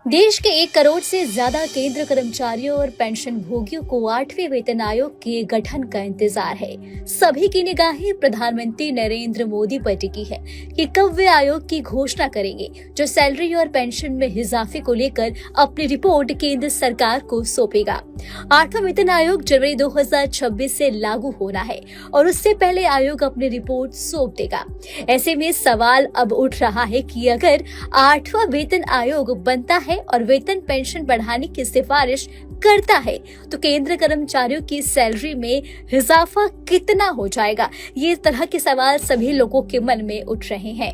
देश के 1 करोड़ से ज्यादा केंद्र कर्मचारियों और पेंशन भोगियों को 8वें वेतन आयोग के गठन का इंतजार है। सभी की निगाहें प्रधानमंत्री नरेंद्र मोदी पर टिकी है कि कब वे आयोग की घोषणा करेंगे, जो सैलरी और पेंशन में इजाफे को लेकर अपनी रिपोर्ट केंद्र सरकार को सौंपेगा। 8वां वेतन आयोग जनवरी 2026 से लागू होना है और उससे पहले आयोग अपनी रिपोर्ट सौंप देगा। ऐसे में सवाल अब उठ रहा है कि अगर 8वां वेतन आयोग बनता है और वेतन पेंशन बढ़ाने की सिफारिश करता है तो केंद्र कर्मचारियों की सैलरी में इजाफा कितना हो जाएगा। ये तरह के सवाल सभी लोगों के मन में उठ रहे हैं।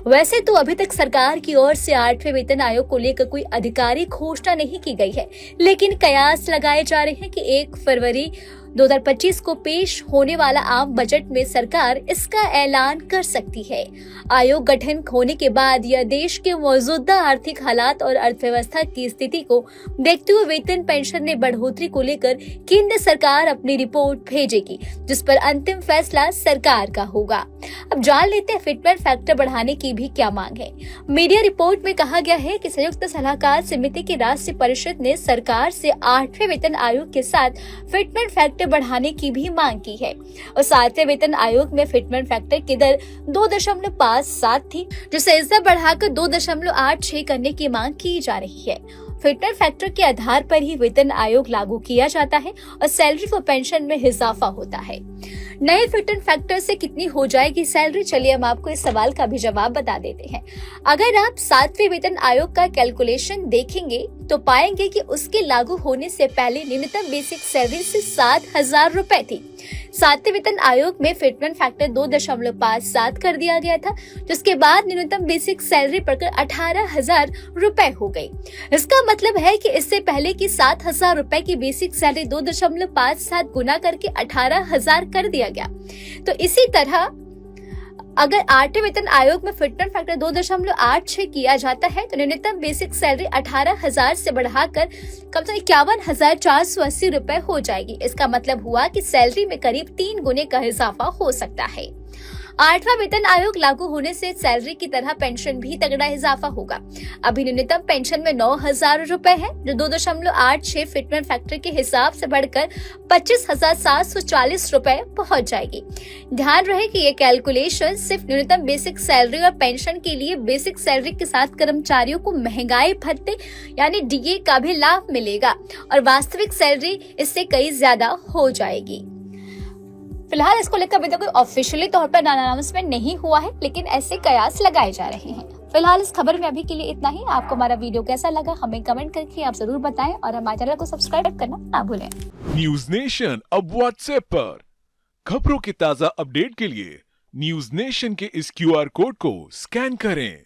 वैसे तो अभी तक सरकार की ओर से 8वें वेतन आयोग को लेकर कोई आधिकारिक घोषणा नहीं की गई है, लेकिन कयास लगाए जा रहे हैं कि 1 फरवरी 2025 को पेश होने वाला आम बजट में सरकार इसका ऐलान कर सकती है। आयोग गठन होने के बाद यह देश के मौजूदा आर्थिक हालात और अर्थव्यवस्था की स्थिति को देखते हुए वेतन पेंशन में बढ़ोतरी को लेकर केंद्र सरकार अपनी रिपोर्ट भेजेगी, जिस पर अंतिम फैसला सरकार का होगा। अब जान लेते हैं फिटमेंट फैक्टर बढ़ाने की भी क्या मांग है। मीडिया रिपोर्ट में कहा गया है कि संयुक्त सलाहकार समिति की राष्ट्रीय परिषद ने सरकार से 8वें वेतन आयोग के साथ फिटमेंट फैक्टर बढ़ाने की भी मांग की है और 7वें वेतन आयोग में फिटमेंट फैक्टर की दर 2.57 थी, जिसे इस दर बढ़ाकर 2.86 करने की मांग की जा रही है। फिटमेंट फैक्टर के आधार पर ही वेतन आयोग लागू किया जाता है और सैलरी व पेंशन में इजाफा होता है। नए फिटमेंट फैक्टर से कितनी हो जाएगी सैलरी? चलिए हम आपको इस सवाल का भी जवाब बता देते हैं। अगर आप 7वें वेतन आयोग का कैलकुलेशन देखेंगे तो पाएंगे कि उसके लागू होने से पहले न्यूनतम बेसिक सैलरी से 7,000 रुपए थी। 7वें वेतन आयोग में फिटमेंट फैक्टर 2.57 कर दिया गया था, जिसके बाद न्यूनतम बेसिक सैलरी बढ़कर 18,000 रुपए हो गई। इसका मतलब है कि इससे पहले की 7,000 रुपए की बेसिक सैलरी 2.57 गुना करके 18,000 कर दिया गया। तो इसी तरह अगर 8वें वेतन आयोग में फिटमेंट फैक्टर 2.86 किया जाता है तो न्यूनतम बेसिक सैलरी 18,000 से बढ़ाकर कम से कम 51,480 रुपए हो जाएगी। इसका मतलब हुआ कि सैलरी में करीब 3 गुने का इजाफा हो सकता है। 8वां वेतन आयोग लागू होने से सैलरी की तरह पेंशन भी तगड़ा इजाफा होगा। अभी न्यूनतम पेंशन में 9,000 रुपए है, जो 2.86 फिटमेंट फैक्टर के हिसाब से बढ़कर 25,740 रुपए पहुंच जाएगी। ध्यान रहे कि ये कैलकुलेशन सिर्फ न्यूनतम बेसिक सैलरी और पेंशन के लिए बेसिक सैलरी के साथ कर्मचारियों को महंगाई भत्ते यानी डीए का भी लाभ मिलेगा और वास्तविक सैलरी इससे कई ज्यादा हो जाएगी। फिलहाल इसको लेकर अभी तक कोई ऑफिशियली तौर पर अनाउंसमेंट नहीं हुआ है, लेकिन ऐसे कयास लगाए जा रहे हैं। फिलहाल इस खबर में अभी के लिए इतना ही। आपको हमारा वीडियो कैसा लगा हमें कमेंट करके आप जरूर बताएं और हमारे चैनल को सब्सक्राइब करना ना भूलें। न्यूज नेशन अब व्हाट्सएप पर खबरों के ताजा अपडेट के लिए न्यूज नेशन के इस QR कोड को स्कैन करें।